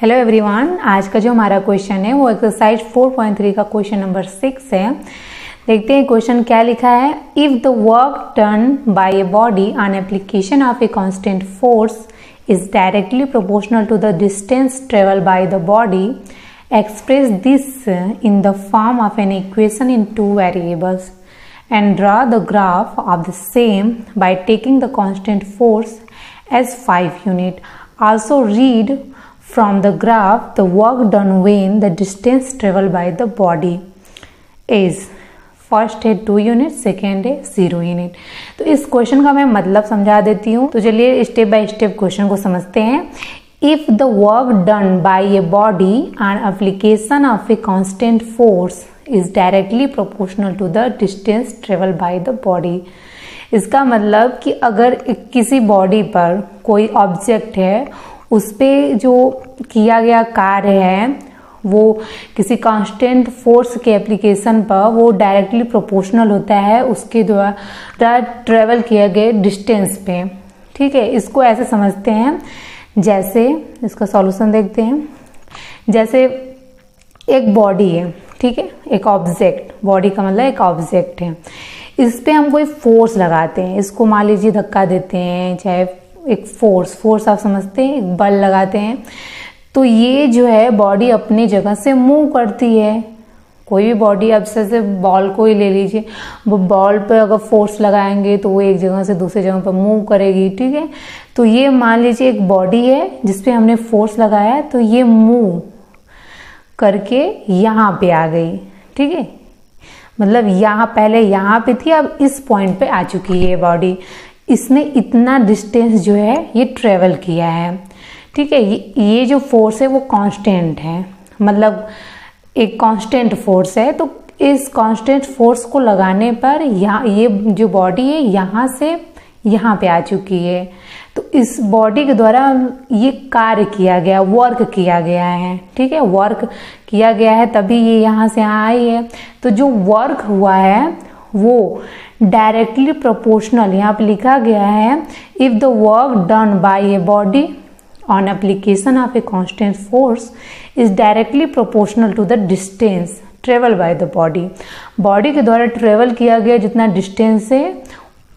Hello everyone, आज का जो हमारा क्वेश्चन है वो एक्सरसाइज 4.3 का क्वेश्चन नंबर 6 है। देखते हैं क्वेश्चन क्या लिखा है। If the work done by a body on application of a constant force is directly proportional to the distance travel by the body, express this in the form of an equation in two variables and draw the graph of the same by taking the constant force as 5 unit. Also read from the graph the work done when the distance traveled by the body is first है 2 unit, second है 0 unit. तो इस question का मैं मतलब समझा देती हूँ। तो चलिए स्टेप बाय स्टेप क्वेश्चन को समझते हैं। If the work done by a body on application of a constant force is directly proportional to the distance travel by the body. इसका मतलब कि अगर किसी बॉडी पर कोई ऑब्जेक्ट है, उस पे जो किया गया कार्य है वो किसी कांस्टेंट फोर्स के एप्लीकेशन पर वो डायरेक्टली प्रोपोर्शनल होता है उसके द्वारा ट्रेवल किए गए डिस्टेंस पे। ठीक है, इसको ऐसे समझते हैं जैसे, इसका सॉल्यूशन देखते हैं। जैसे एक बॉडी है, ठीक है, एक ऑब्जेक्ट, बॉडी का मतलब एक ऑब्जेक्ट है, इस पे हम कोई फोर्स लगाते हैं, इसको मान लीजिए धक्का देते हैं, चाहे एक फोर्स आप समझते हैं, एक बल लगाते हैं, तो ये जो है बॉडी अपनी जगह से मूव करती है। कोई भी बॉडी, अब जैसे बॉल को ही ले लीजिए, वो बॉल पे अगर फोर्स लगाएंगे तो वो एक जगह से दूसरी जगह पर मूव करेगी। ठीक है, तो ये मान लीजिए एक बॉडी है जिसपे हमने फोर्स लगाया है, तो ये मूव करके यहाँ पे आ गई। ठीक है, मतलब यहाँ पहले यहाँ पे थी, अब इस पॉइंट पे आ चुकी है बॉडी। इसने इतना डिस्टेंस जो है ये ट्रेवल किया है। ठीक है, ये जो फोर्स है वो कांस्टेंट है, मतलब एक कांस्टेंट फोर्स है। तो इस कांस्टेंट फोर्स को लगाने पर यहाँ ये जो बॉडी है यहाँ से यहाँ पे आ चुकी है। तो इस बॉडी के द्वारा ये कार्य किया गया, वर्क किया गया है। ठीक है, वर्क किया गया है तभी ये यहाँ से यहाँ आई है। तो जो वर्क हुआ है वो डायरेक्टली प्रोपोर्शनल, यहाँ पे लिखा गया है if the work done by a body on application of a constant force is directly proportional to the distance travel by the body. Body के द्वारा ट्रेवल किया गया जितना डिस्टेंस है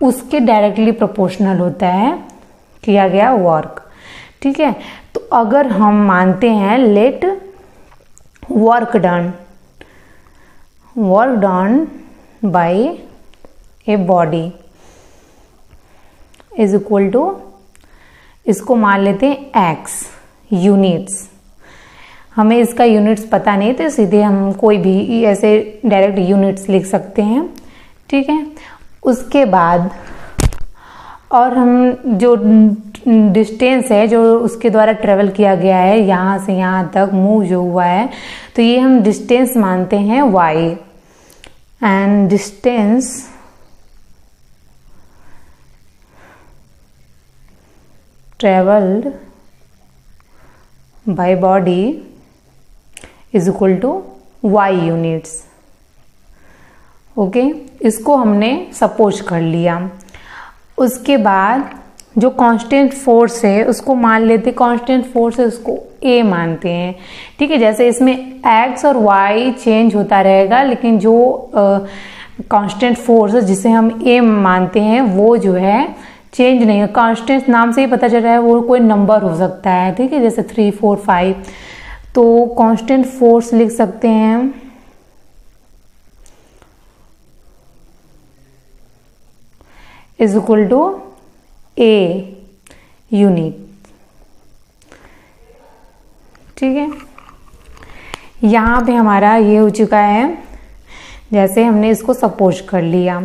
उसके डायरेक्टली प्रोपोर्शनल होता है किया गया वर्क। ठीक है, तो अगर हम मानते हैं let work done by a body is equal to, इसको मान लेते हैं एक्स यूनिट्स। हमें इसका यूनिट्स पता नहीं तो सीधे हम कोई भी ऐसे डायरेक्ट यूनिट्स लिख सकते हैं। ठीक है, उसके बाद और हम जो डिस्टेंस है जो उसके द्वारा ट्रेवल किया गया है यहाँ से यहाँ तक मूव जो हुआ है, तो ये हम डिस्टेंस मानते हैं y, and distance travelled by body is equal to y units. Okay, इसको हमने सपोज कर लिया। उसके बाद जो कांस्टेंट फोर्स है उसको मान लेते, कांस्टेंट फोर्स है उसको A मानते हैं। ठीक है, जैसे इसमें x और y चेंज होता रहेगा, लेकिन जो कांस्टेंट फोर्स है जिसे हम A मानते हैं वो जो है चेंज नहीं है। कांस्टेंट नाम से ही पता चल रहा है वो कोई नंबर हो सकता है। ठीक है, जैसे 3, 4, 5, तो कांस्टेंट फोर्स लिख सकते हैं is equal to A unit. ठीक है, यहाँ पे हमारा ये हो चुका है जैसे हमने इसको सपोज कर लिया।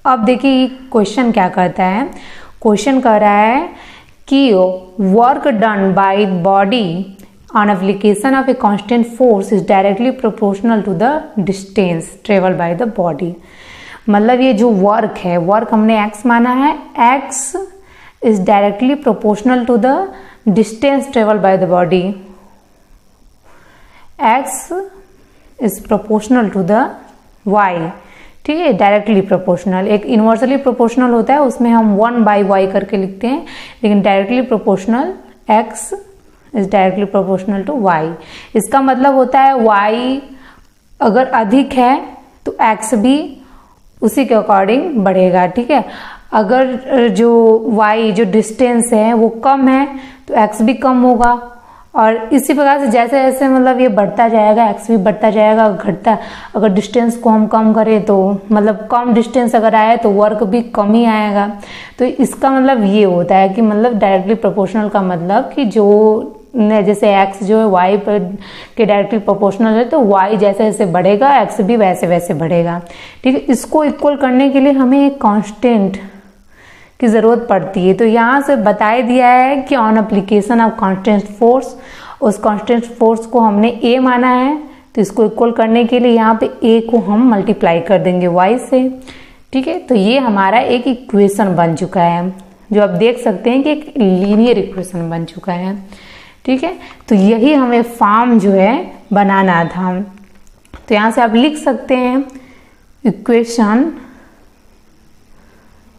अब देखिए क्वेश्चन क्या करता है। क्वेश्चन कह रहा है कि work done by body on application of a constant force is directly proportional to the distance travel by the body. मतलब ये जो वर्क है, वर्क हमने x माना है, x is directly proportional to the distance travel by the body. x is proportional to the y। ठीक है, directly proportional. एक इनवर्सली प्रोपोर्शनल होता है उसमें हम 1/y करके लिखते हैं, लेकिन directly proportional x is directly proportional to y। इसका मतलब होता है y अगर अधिक है तो x भी उसी के अकॉर्डिंग बढ़ेगा, ठीक है। अगर जो y जो डिस्टेंस है वो कम है तो x भी कम होगा, और इसी प्रकार से जैसे जैसे मतलब ये बढ़ता जाएगा x भी बढ़ता जाएगा, घटता। अगर डिस्टेंस को हम कम करें तो मतलब कम डिस्टेंस अगर आए तो वर्क भी कम ही आएगा। तो इसका मतलब ये होता है कि मतलब डायरेक्टली प्रोपोर्शनल का मतलब कि जो जैसे x जो है y पर के डायरेक्टली प्रोपोर्शनल है तो y जैसे जैसे बढ़ेगा x भी वैसे वैसे बढ़ेगा, ठीक है। इसको इक्वल करने के लिए हमें एक कांस्टेंट की जरूरत पड़ती है। तो यहाँ से बता दिया है कि on application of constant force, उस कांस्टेंट फोर्स को हमने a माना है, तो इसको इक्वल करने के लिए यहाँ पे a को हम मल्टीप्लाई कर देंगे y से, ठीक है। तो ये हमारा एक इक्वेशन बन चुका है, जो आप देख सकते हैं कि एक लीनियर इक्वेशन बन चुका है, ठीक है। तो यही हमें फॉर्म जो है बनाना था। तो यहाँ से आप लिख सकते हैं इक्वेशन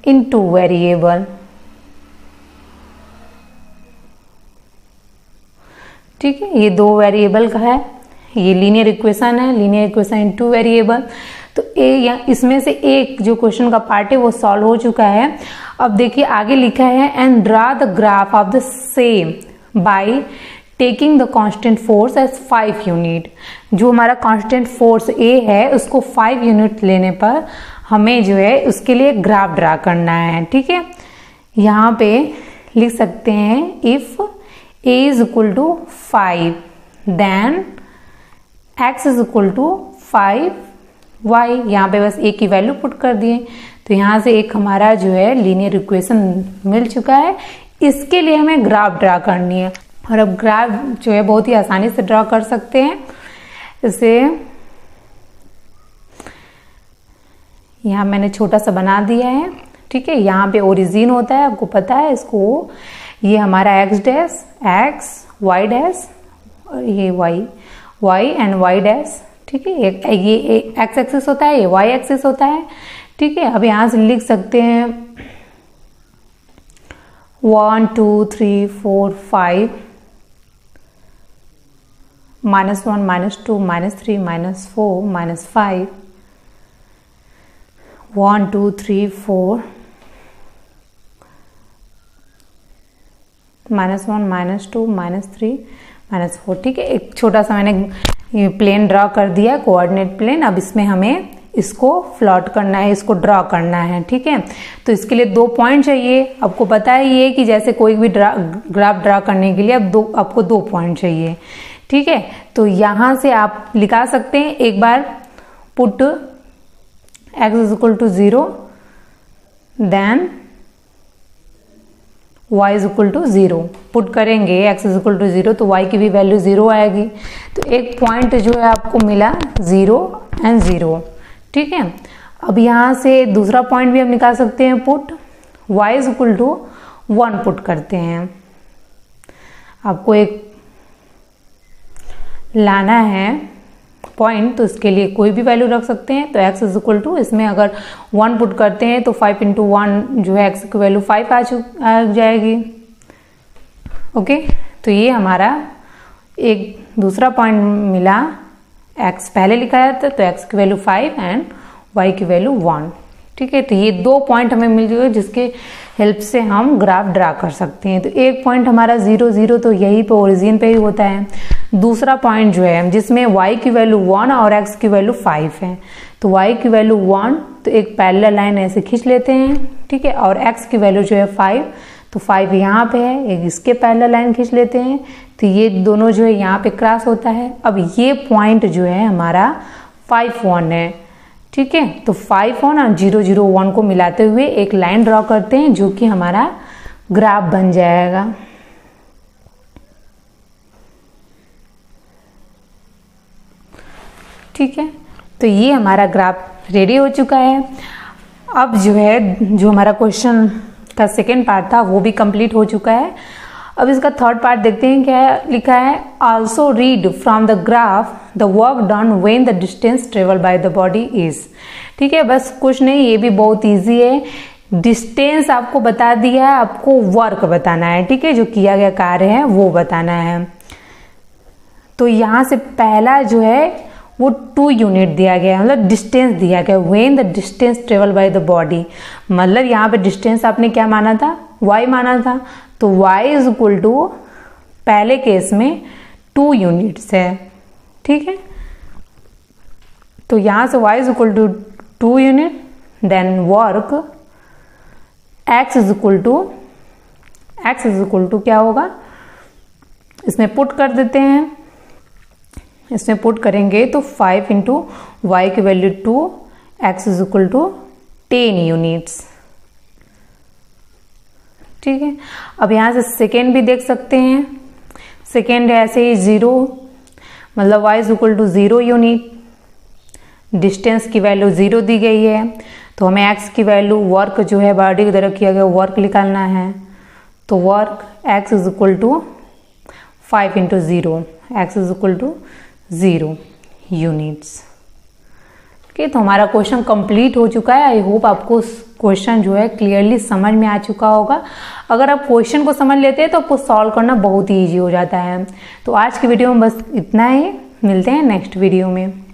इन टू वेरिएबल, ठीक है। ये दो वेरिएबल का है, ये लीनियर इक्वेशन है, linear equation in two variable. तो इसमें से एक जो क्वेश्चन का पार्ट है वो सॉल्व हो चुका है। अब देखिए आगे लिखा है and draw the graph of the same by taking the constant force as 5 unit. जो हमारा कांस्टेंट फोर्स A है उसको 5 यूनिट लेने पर हमें जो है उसके लिए ग्राफ ड्रा करना है, ठीक है। यहाँ पे लिख सकते हैं if A is equal to 5 then x is equal to 5y। यहाँ पे बस A की वैल्यू पुट कर दिए, तो यहाँ से एक हमारा जो है लीनियर इक्वेशन मिल चुका है। इसके लिए हमें ग्राफ ड्रा करनी है, और अब ग्राफ जो है बहुत ही आसानी से ड्रा कर सकते हैं। इसे यहाँ मैंने छोटा सा बना दिया है, ठीक है। यहाँ पे ओरिजिन होता है, आपको पता है इसको, ये हमारा x dash x, y dash और ये y एंड y डैश, ठीक है। ये x एक्सिस होता है, ये y एक्सिस होता है, ठीक है। अब यहाँ से लिख सकते हैं 1 2 3 4 5 -1 -2 -3 -4 -5 1 2 3 4 -1 -2 -3 -4, ठीक है। एक छोटा सा मैंने ये प्लेन ड्रॉ कर दिया, कोऑर्डिनेट प्लेन। अब इसमें हमें इसको प्लॉट करना है, इसको ड्रॉ करना है, ठीक है। तो इसके लिए 2 पॉइंट चाहिए। आपको पता है ये कि जैसे कोई भी ग्राफ ड्रॉ करने के लिए आपको 2 पॉइंट चाहिए, ठीक है। तो यहां से आप लिखा सकते हैं, एक बार put x is equal to 0 then y is equal to 0 put करेंगे, x इज इक्वल टू 0 तो y की भी वैल्यू 0 आएगी। तो एक पॉइंट जो है आपको मिला 0 एंड 0, ठीक है। अब यहां से दूसरा पॉइंट भी हम निकाल सकते हैं, put y is equal to 1 put करते हैं। आपको एक लाना है पॉइंट, तो इसके लिए कोई भी वैल्यू रख सकते हैं। तो x इज इक्वल टू, इसमें अगर 1 पुट करते हैं तो 5 इंटू 1 जो है x की वैल्यू 5 आ जाएगी, ओके। तो ये हमारा एक दूसरा पॉइंट मिला, x पहले लिखा था तो x की वैल्यू 5 एंड y की वैल्यू 1, ठीक है। तो ये 2 पॉइंट हमें मिल गए जिसके हेल्प से हम ग्राफ ड्रा कर सकते हैं। तो एक पॉइंट हमारा 0 0 तो यही पे ओरिजिन पे ही होता है। दूसरा पॉइंट जो है जिसमें y की वैल्यू 1 और x की वैल्यू 5 है, तो y की वैल्यू 1 तो एक पैरेलल लाइन ऐसे खींच लेते हैं, ठीक है। और x की वैल्यू जो है 5, तो 5 यहाँ पे है, एक इसके पैरेलल लाइन खींच लेते हैं, तो ये दोनों जो है यहाँ पे क्रॉस होता है। अब ये पॉइंट जो है हमारा 5 1 है, ठीक है। तो 5 1 और 0 0 1 को मिलाते हुए एक लाइन ड्रॉ करते हैं जो कि हमारा ग्राफ बन जाएगा। ठीक है, तो ये हमारा ग्राफ रेडी हो चुका है। अब जो है जो हमारा क्वेश्चन का सेकेंड पार्ट था वो भी कंप्लीट हो चुका है। अब इसका थर्ड पार्ट देखते हैं क्या है, लिखा है also read from the graph the work done when the distance travel by the body is. ठीक है, बस कुछ नहीं, ये भी बहुत इजी है डिस्टेंस आपको बता दिया है, आपको वर्क बताना है, ठीक है, जो किया गया कार्य है वो बताना है। तो यहां से पहला जो है वो 2 यूनिट दिया गया है, मतलब डिस्टेंस दिया गया, when the distance travel by the body, मतलब यहाँ पे डिस्टेंस आपने क्या माना था, y माना था, तो y इज इक्वल टू पहले केस में 2 यूनिट्स है, ठीक है। तो यहां से y is equal to 2 unit, then work x is equal to क्या होगा, इसमें पुट कर देते हैं, इसमें पुट करेंगे तो 5 इंटू वाई की value 2, x is equal to 10 units, ठीक है। अब यहां से सेकेंड भी देख सकते हैं, सेकेंड ऐसे ही 0, मतलब y is equal to 0 unit, distance की वैल्यू 0 दी गई है, तो हमें x की वैल्यू वर्क जो है बॉडी की तरफ किया गया वर्क निकालना है, तो work x is equal to 5 into 0, x is equal to 0 units, ठीक है। तो हमारा क्वेश्चन कंप्लीट हो चुका है। आई होप आपको क्वेश्चन जो है क्लियरली समझ में आ चुका होगा। अगर आप क्वेश्चन को समझ लेते हैं तो आपको सॉल्व करना बहुत ही ईजी हो जाता है। तो आज की वीडियो में बस इतना ही, मिलते हैं नेक्स्ट वीडियो में।